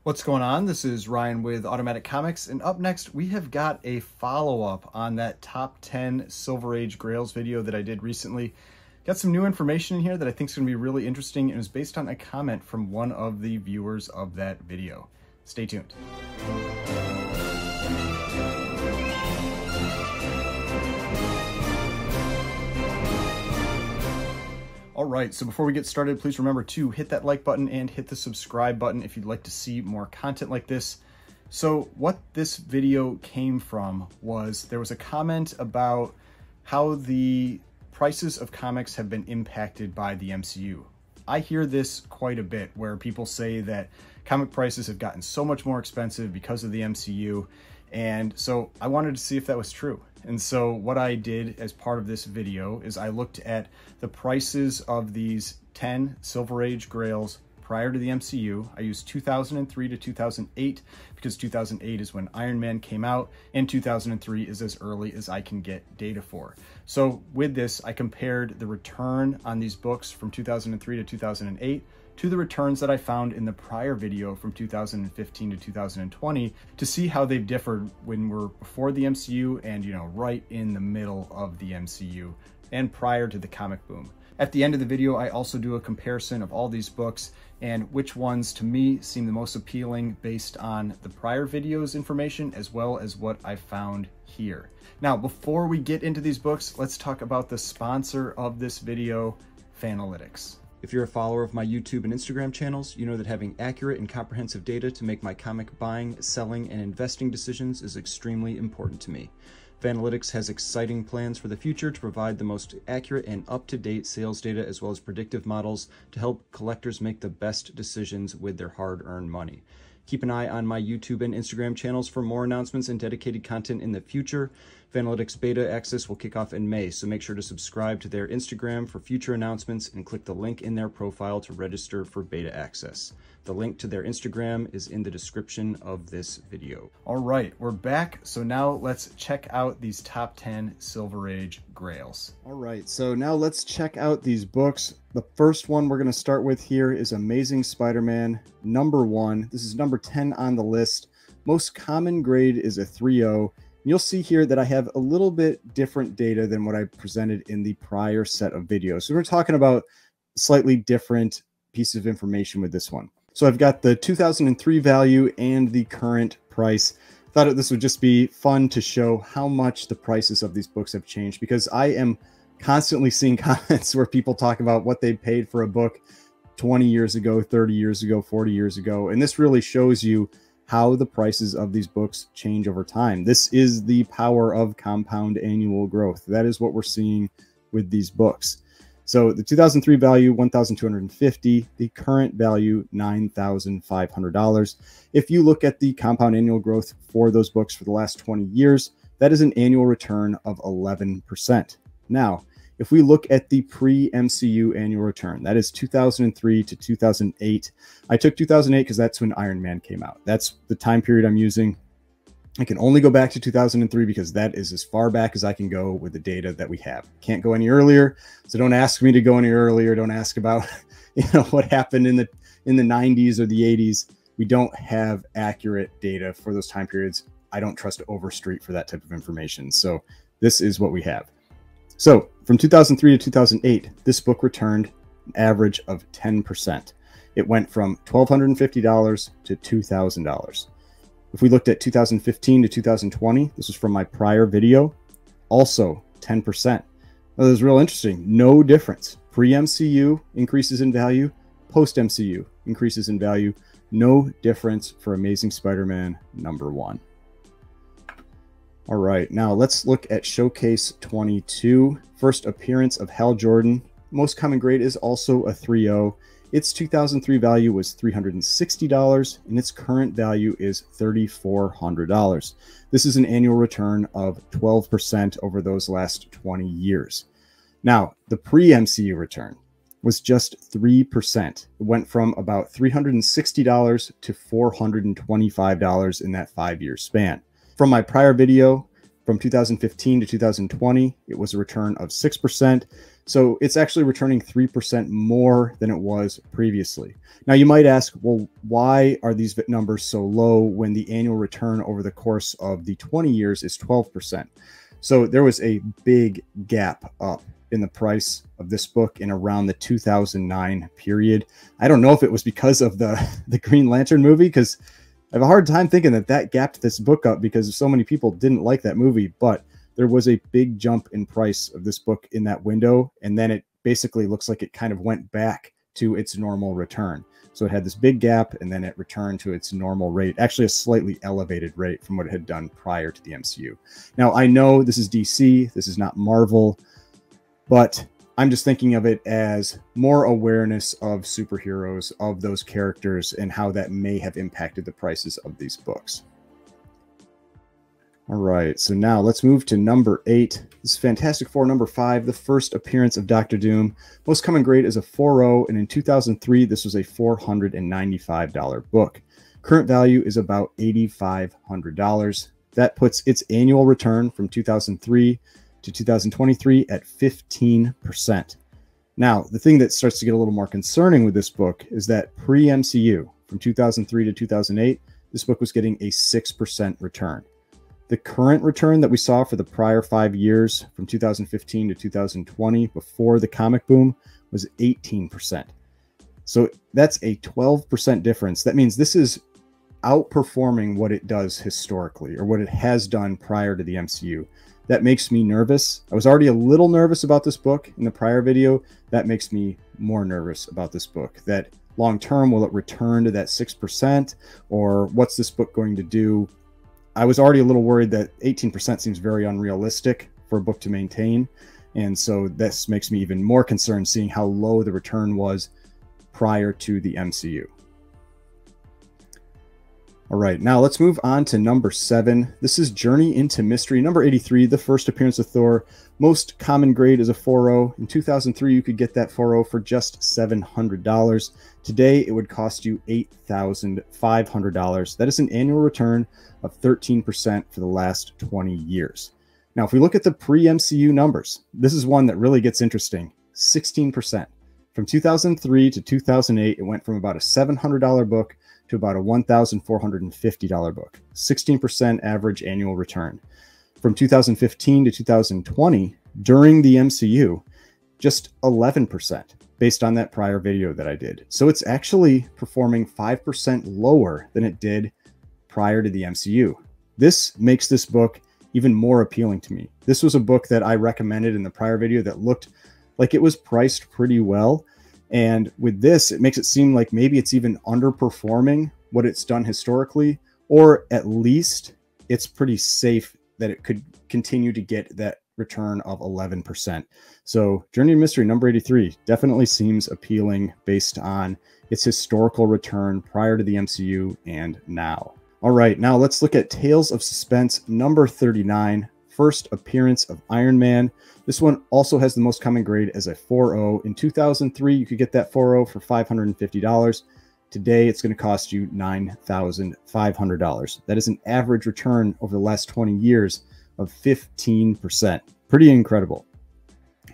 What's going on? This is Ryan with Automatic Comics, and up next we have got a follow-up on that top 10 Silver Age Grails video that I did recently. Got some new information in here that I think is going to be really interesting, and is based on a comment from one of the viewers of that video. Stay tuned. All right, so before we get started, please remember to hit that like button and hit the subscribe button if you'd like to see more content like this. So what this video came from was there was a comment about how the prices of comics have been impacted by the MCU. I hear this quite a bit where people say that comic prices have gotten so much more expensive because of the MCU. And so I wanted to see if that was true. And so what I did as part of this video is I looked at the prices of these 10 Silver Age Grails prior to the MCU. I used 2003 to 2008 because 2008 is when Iron Man came out and 2003 is as early as I can get data for. So with this, I compared the return on these books from 2003 to 2008 to the returns that I found in the prior video from 2015 to 2020 to see how they've differed when we're before the MCU and, right in the middle of the MCU and prior to the comic boom. At the end of the video, I also do a comparison of all these books and which ones to me seem the most appealing based on the prior video's information as well as what I found here. Now, before we get into these books, let's talk about the sponsor of this video, FANALYTICS. If you're a follower of my YouTube and Instagram channels, you know that having accurate and comprehensive data to make my comic buying, selling, and investing decisions is extremely important to me. FANALYTICS has exciting plans for the future to provide the most accurate and up-to-date sales data as well as predictive models to help collectors make the best decisions with their hard-earned money. Keep an eye on my YouTube and Instagram channels for more announcements and dedicated content in the future. FANALYTICS beta access will kick off in May, so make sure to subscribe to their Instagram for future announcements and click the link in their profile to register for beta access. The link to their Instagram is in the description of this video. All right, we're back. So now let's check out these top 10 Silver Age Grails. All right, so now let's check out these books. The first one we're going to start with here is Amazing Spider-Man #1. This is number 10 on the list. Most common grade is a 3.0. You'll see here that I have a little bit different data than what I presented in the prior set of videos. So we're talking about slightly different pieces of information with this one. So I've got the 2003 value and the current price. Thought this would just be fun to show how much the prices of these books have changed, because I am constantly seeing comments where people talk about what they paid for a book 20 years ago, 30 years ago, 40 years ago. And this really shows you how the prices of these books change over time. This is the power of compound annual growth. That is what we're seeing with these books. So the 2003 value, $1,250, the current value, $9,500. If you look at the compound annual growth for those books for the last 20 years, that is an annual return of 11%. Now, if we look at the pre-MCU annual return, that is 2003 to 2008. I took 2008 because that's when Iron Man came out. That's the time period I'm using. I can only go back to 2003 because that is as far back as I can go with the data that we have. Can't go any earlier, so don't ask me to go any earlier. Don't ask about what happened in the 90s or the 80s. We don't have accurate data for those time periods. I don't trust Overstreet for that type of information. So this is what we have. So from 2003 to 2008, this book returned an average of 10%. It went from $1,250 to $2,000. If we looked at 2015 to 2020, this was from my prior video, also 10%. Now, this is real interesting. No difference. Pre-MCU increases in value, post-MCU increases in value. No difference for Amazing Spider-Man #1. All right, now let's look at Showcase 22. First appearance of Hal Jordan. Most common grade is also a 3.0. Its 2003 value was $360, and its current value is $3,400. This is an annual return of 12% over those last 20 years. Now, the pre-MCU return was just 3%. It went from about $360 to $425 in that 5-year span. From my prior video, From 2015 to 2020, it was a return of 6%. So it's actually returning 3% more than it was previously. Now you might ask, well, why are these numbers so low when the annual return over the course of the 20 years is 12%? So there was a big gap up in the price of this book in around the 2009 period. I don't know if it was because of the Green Lantern movie, because I have a hard time thinking that gapped this book up because so many people didn't like that movie, but there was a big jump in price of this book in that window. And then it basically looks like it kind of went back to its normal return. So it had this big gap and then it returned to its normal rate, actually a slightly elevated rate from what it had done prior to the MCU. Now I know this is DC, this is not Marvel, but I'm just thinking of it as more awareness of superheroes, of those characters, and how that may have impacted the prices of these books. All right, so now let's move to number 8. This is Fantastic Four number 5, the first appearance of Dr. Doom. Most common grade is a 4.0, and in 2003, this was a $495 book. Current value is about $8,500. That puts its annual return from 2003 to 2023 at 15%. Now, the thing that starts to get a little more concerning with this book is that pre-MCU, from 2003 to 2008, this book was getting a 6% return. The current return that we saw for the prior 5 years, from 2015 to 2020, before the comic boom, was 18%. So that's a 12% difference. That means this is outperforming what it does historically, or what it has done prior to the MCU. That makes me nervous. I was already a little nervous about this book in the prior video. That makes me more nervous about this book. That long term, will it return to that 6%? Or what's this book going to do? I was already a little worried that 18% seems very unrealistic for a book to maintain. And so this makes me even more concerned seeing how low the return was prior to the MCU. All right, now let's move on to number 7. This is Journey into Mystery, number 83, the first appearance of Thor. Most common grade is a 4.0. In 2003, you could get that 4.0 for just $700. Today, it would cost you $8,500. That is an annual return of 13% for the last 20 years. Now, if we look at the pre-MCU numbers, this is one that really gets interesting. 16%. From 2003 to 2008, it went from about a $700 book to about a $1,450 book, 16% average annual return. From 2015 to 2020, during the MCU, just 11% based on that prior video that I did. So it's actually performing 5% lower than it did prior to the MCU. This makes this book even more appealing to me. This was a book that I recommended in the prior video that looked like it was priced pretty well. And with this, it makes it seem like maybe it's even underperforming what it's done historically, or at least it's pretty safe that it could continue to get that return of 11%. So Journey to Mystery number 83 definitely seems appealing based on its historical return prior to the MCU and now. All right, now let's look at Tales of Suspense number 39. First appearance of Iron Man. This one also has the most common grade as a 4.0. In 2003, you could get that 4.0 for $550. Today, it's going to cost you $9,500. That is an average return over the last 20 years of 15%. Pretty incredible.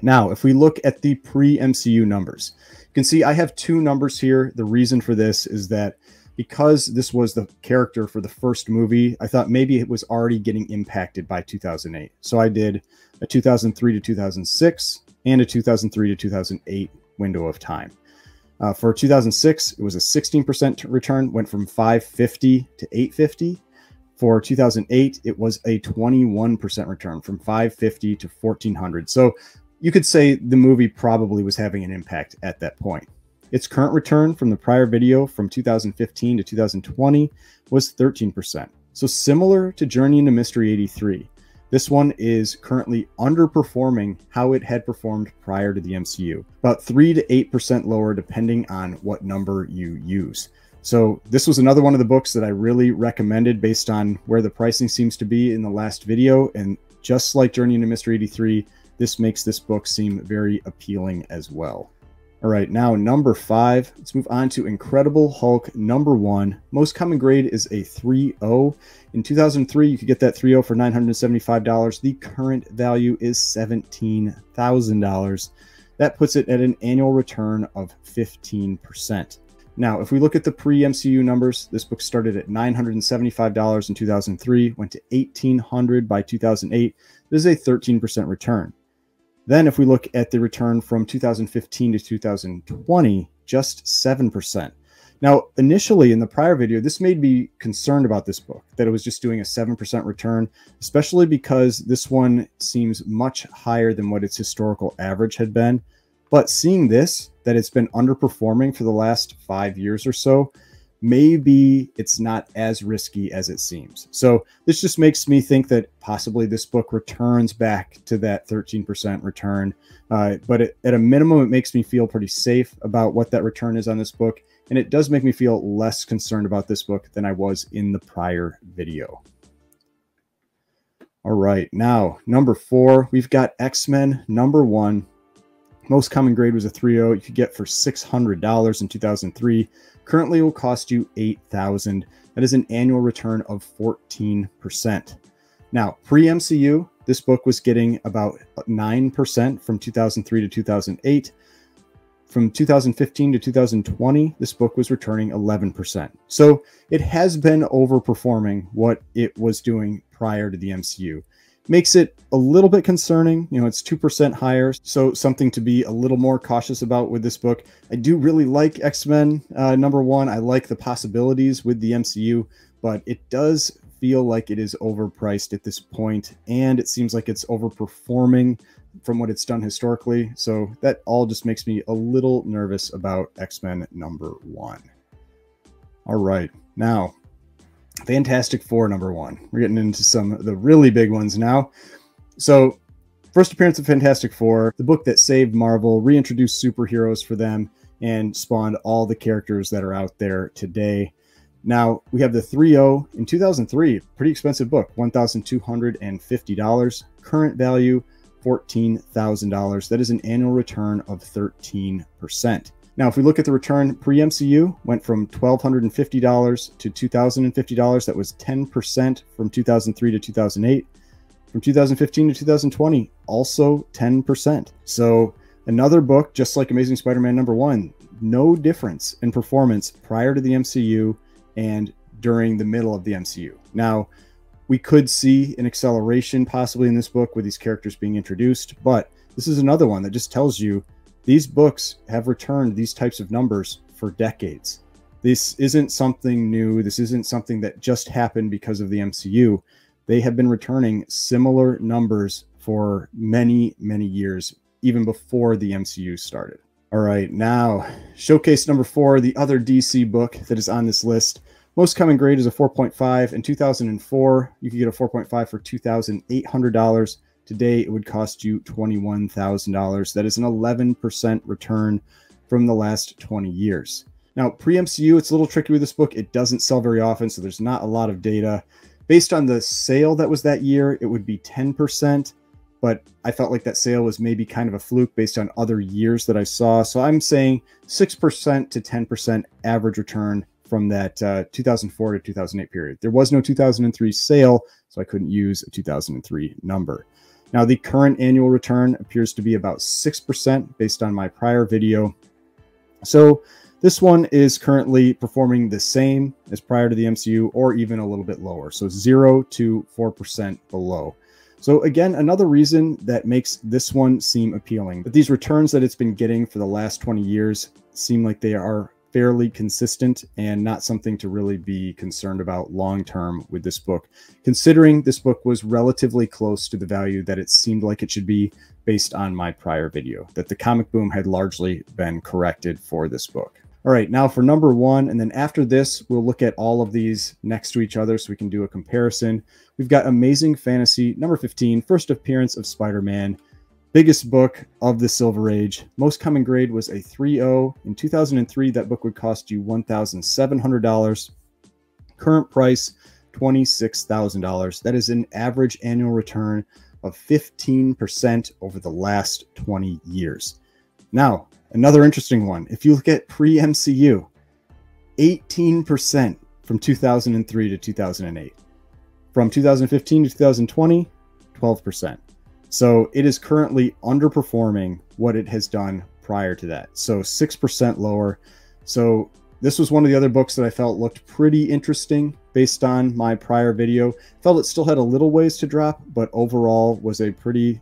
Now, if we look at the pre-MCU numbers, you can see I have two numbers here. The reason for this is that because this was the character for the first movie, I thought maybe it was already getting impacted by 2008. So I did a 2003 to 2006 and a 2003 to 2008 window of time. For 2006, it was a 16% return, went from $550 to $850. For 2008, it was a 21% return from $550 to $1,400. So you could say the movie probably was having an impact at that point. Its current return from the prior video from 2015 to 2020 was 13%. So similar to Journey into Mystery 83, this one is currently underperforming how it had performed prior to the MCU, about 3 to 8% lower depending on what number you use. So this was another one of the books that I really recommended based on where the pricing seems to be in the last video. And just like Journey into Mystery 83, this makes this book seem very appealing as well. All right, now number 5, let's move on to Incredible Hulk number 1. Most common grade is a 3.0. In 2003, you could get that 3.0 for $975. The current value is $17,000. That puts it at an annual return of 15%. Now, if we look at the pre-MCU numbers, this book started at $975 in 2003, went to $1,800 by 2008. This is a 13% return. Then if we look at the return from 2015 to 2020, just 7%. Now, initially in the prior video, this made me concerned about this book, that it was just doing a 7% return, especially because this one seems much higher than what its historical average had been. But seeing this, that it's been underperforming for the last 5 years or so, maybe it's not as risky as it seems. So this just makes me think that possibly this book returns back to that 13% return. But at a minimum, it makes me feel pretty safe about what that return is on this book. And it does make me feel less concerned about this book than I was in the prior video. All right, now number 4, we've got X-Men number 1. Most common grade was a 3.0. You could get for $600 in 2003. Currently, it will cost you $8,000. That is an annual return of 14%. Now, pre-MCU, this book was getting about 9% from 2003 to 2008. From 2015 to 2020, this book was returning 11%. So it has been overperforming what it was doing prior to the MCU. Makes it a little bit concerning. You know, it's 2% higher, so something to be a little more cautious about with this book. I do really like X-Men number 1. I like the possibilities with the MCU, but it does feel like it is overpriced at this point, and it seems like it's overperforming from what it's done historically. So that all just makes me a little nervous about X-Men number 1. All right, now Fantastic Four number 1. We're getting into some of the really big ones now. So first appearance of Fantastic Four, the book that saved Marvel, reintroduced superheroes for them, and spawned all the characters that are out there today. Now we have the 3.0 in 2003, pretty expensive book, $1,250. Current value, $14,000. That is an annual return of 13%. Now, if we look at the return pre-MCU, went from $1,250 to $2,050. That was 10% from 2003 to 2008. From 2015 to 2020, also 10%. So another book, just like Amazing Spider-Man number 1, no difference in performance prior to the MCU and during the middle of the MCU. Now, we could see an acceleration possibly in this book with these characters being introduced, but this is another one that just tells you these books have returned these types of numbers for decades. This isn't something new. This isn't something that just happened because of the MCU. They have been returning similar numbers for many, many years, even before the MCU started. All right, now showcase number 4, the other DC book that is on this list. Most common grade is a 4.5. In 2004, you could get a 4.5 for $2,800. Today, it would cost you $21,000. That is an 11% return from the last 20 years. Now, pre-MCU, it's a little tricky with this book. It doesn't sell very often, so there's not a lot of data. Based on the sale that was that year, it would be 10%, but I felt like that sale was maybe kind of a fluke based on other years that I saw. So I'm saying 6% to 10% average return from that 2004 to 2008 period. There was no 2003 sale, so I couldn't use a 2003 number. Now, the current annual return appears to be about 6% based on my prior video. So this one is currently performing the same as prior to the MCU or even a little bit lower. So 0 to 4% below. So again, another reason that makes this one seem appealing. But these returns that it's been getting for the last 20 years seem like they are fairly consistent and not something to really be concerned about long-term with this book, considering this book was relatively close to the value that it seemed like it should be based on my prior video, that the comic boom had largely been corrected for this book. All right, now for number 1, and then after this, we'll look at all of these next to each other so we can do a comparison. We've got Amazing Fantasy, number 15, first appearance of Spider-Man. Biggest book of the Silver Age. Most common grade was a 3.0. In 2003, that book would cost you $1,700. Current price, $26,000. That is an average annual return of 15% over the last 20 years. Now, another interesting one. If you look at pre-MCU, 18% from 2003 to 2008. From 2015 to 2020, 12%. So it is currently underperforming what it has done prior to that. So 6% lower. So this was one of the other books that I felt looked pretty interesting based on my prior video. Felt it still had a little ways to drop, but overall was a pretty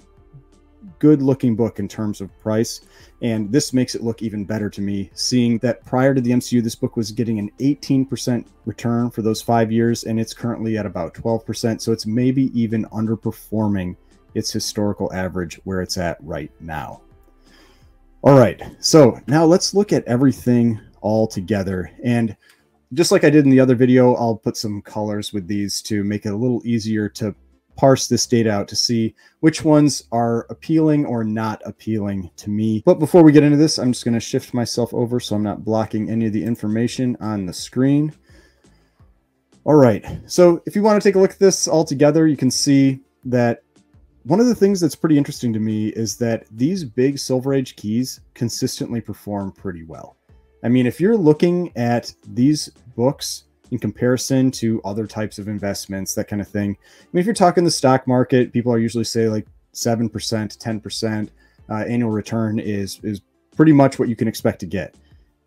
good looking book in terms of price. And this makes it look even better to me, seeing that prior to the MCU, this book was getting an 18% return for those 5 years, and it's currently at about 12%. So it's maybe even underperforming its historical average where it's at right now. All right, so now let's look at everything all together. And just like I did in the other video, I'll put some colors with these to make it a little easier to parse this data out to see which ones are appealing or not appealing to me. But before we get into this, I'm just going to shift myself over so I'm not blocking any of the information on the screen. All right, so if you want to take a look at this all together, you can see that one of the things that's pretty interesting to me is that these big Silver Age keys consistently perform pretty well. I mean, if you're looking at these books in comparison to other types of investments, that kind of thing. I mean, if you're talking the stock market, people are usually say like 7%, 10% annual return is pretty much what you can expect to get.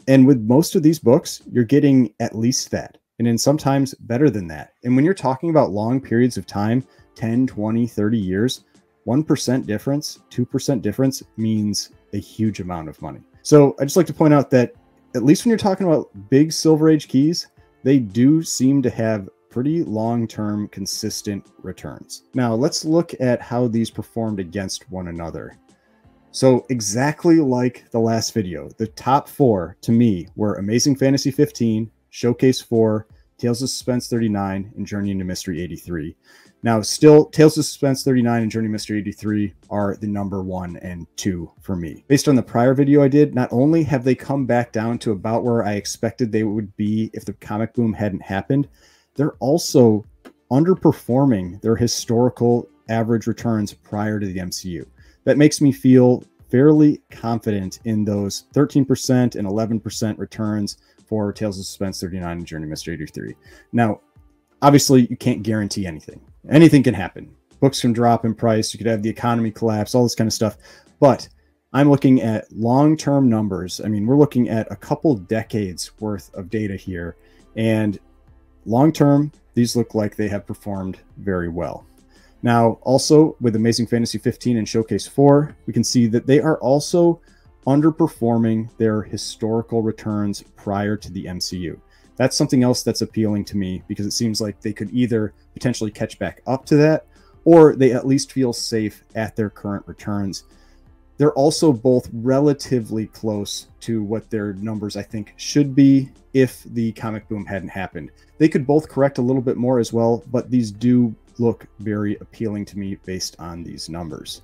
And with most of these books, you're getting at least that, and then sometimes better than that. And when you're talking about long periods of time, 10, 20, 30 years, 1% difference, 2% difference means a huge amount of money. So I just like to point out that at least when you're talking about big Silver Age keys, they do seem to have pretty long-term consistent returns. Now let's look at how these performed against one another. So exactly like the last video, the top 4 to me were Amazing Fantasy 15, Showcase 4, Tales of Suspense 39, and Journey into Mystery 83. Now still, Tales of Suspense 39 and Journey to Mystery 83 are the number 1 and 2 for me. Based on the prior video I did, not only have they come back down to about where I expected they would be if the comic boom hadn't happened, they're also underperforming their historical average returns prior to the MCU. That makes me feel fairly confident in those 13% and 11% returns for Tales of Suspense 39 and Journey to Mystery 83. Now, obviously, you can't guarantee anything. Anything can happen. Books can drop in price. You could have the economy collapse, all this kind of stuff. But I'm looking at long-term numbers. I mean, we're looking at a couple decades worth of data here. And long-term, these look like they have performed very well. Now, also with Amazing Fantasy 15 and Showcase 4, we can see that they are also underperforming their historical returns prior to the MCU. That's something else that's appealing to me because it seems like they could either potentially catch back up to that, or they at least feel safe at their current returns. They're also both relatively close to what their numbers I think should be if the comic boom hadn't happened. They could both correct a little bit more as well, but these do look very appealing to me based on these numbers.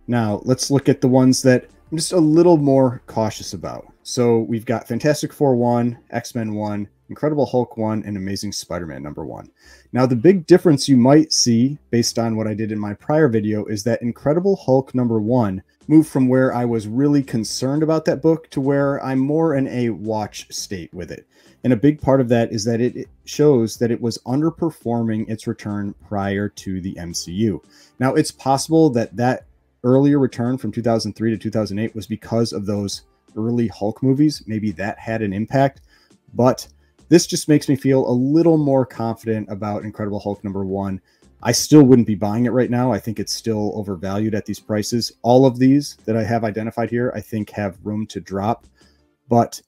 Now let's look at the ones that I'm just a little more cautious about. So we've got Fantastic Four 1, X-Men 1, Incredible Hulk 1, and Amazing Spider-Man number 1. Now the big difference you might see based on what I did in my prior video is that Incredible Hulk number 1 moved from where I was really concerned about that book to where I'm more in a watch state with it. And a big part of that is that it shows that it was underperforming its return prior to the MCU. Now it's possible that that earlier return from 2003 to 2008 was because of those early Hulk movies. Maybe that had an impact, but this just makes me feel a little more confident about Incredible Hulk number 1. I still wouldn't be buying it right now. I think it's still overvalued at these prices. All of these that I have identified here, I think have room to drop, but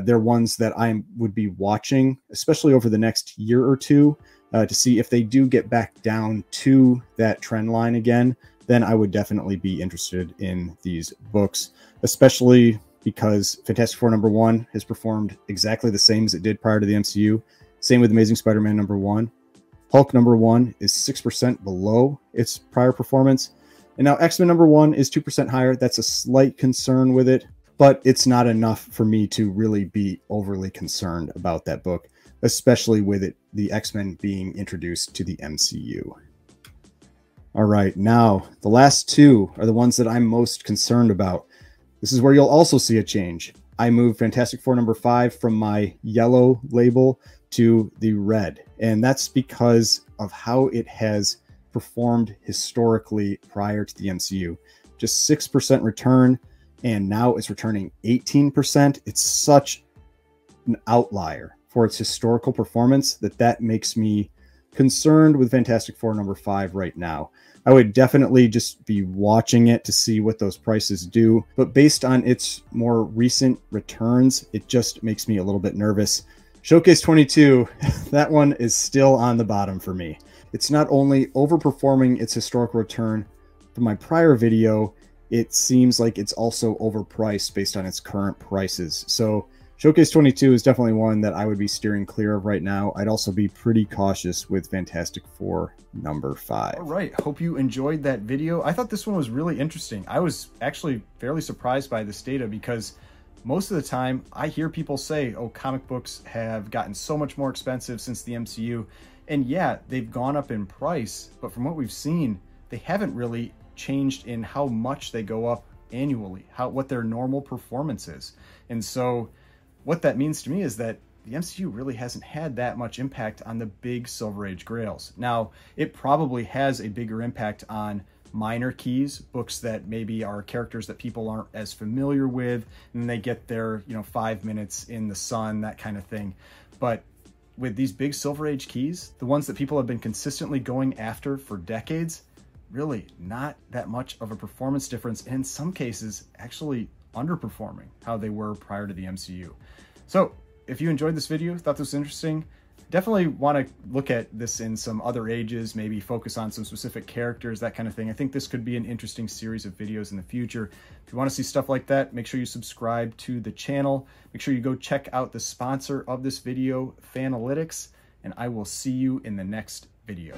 they're ones that I would be watching, especially over the next year or two, to see if they do get back down to that trend line again. Then I would definitely be interested in these books, especially because Fantastic Four number 1 has performed exactly the same as it did prior to the MCU. Same with Amazing Spider-Man number 1. Hulk number 1 is 6% below its prior performance. And now X-Men number 1 is 2% higher. That's a slight concern with it, but it's not enough for me to really be overly concerned about that book, especially with it, the X-Men being introduced to the MCU. All right, now the last two are the ones that I'm most concerned about. This is where you'll also see a change. I moved Fantastic Four #5 from my yellow label to the red. And that's because of how it has performed historically prior to the MCU. Just 6% return, and now it's returning 18%. It's such an outlier for its historical performance that makes me concerned with Fantastic Four #5 right now. I would definitely just be watching it to see what those prices do, but based on its more recent returns, it just makes me a little bit nervous. Showcase 22, that one is still on the bottom for me. It's not only overperforming its historical return from my prior video, it seems like it's also overpriced based on its current prices. So Showcase 22 is definitely one that I would be steering clear of right now. I'd also be pretty cautious with Fantastic Four #5. All right, hope you enjoyed that video. I thought this one was really interesting. I was actually fairly surprised by this data because most of the time I hear people say, oh, comic books have gotten so much more expensive since the MCU. And yeah, they've gone up in price, but from what we've seen, they haven't really changed in how much they go up annually, what their normal performance is. And so what that means to me is that the MCU really hasn't had that much impact on the big Silver Age grails. Now, it probably has a bigger impact on minor keys, books that maybe are characters that people aren't as familiar with, and they get their 5 minutes in the sun, that kind of thing. But with these big Silver Age keys, the ones that people have been consistently going after for decades, really not that much of a performance difference, and in some cases actually underperforming how they were prior to the MCU. So if you enjoyed this video, thought this was interesting, definitely want to look at this in some other ages, maybe focus on some specific characters, that kind of thing. I think this could be an interesting series of videos in the future. If you want to see stuff like that, make sure you subscribe to the channel. Make sure you go check out the sponsor of this video, FANALYTICS, and I will see you in the next video.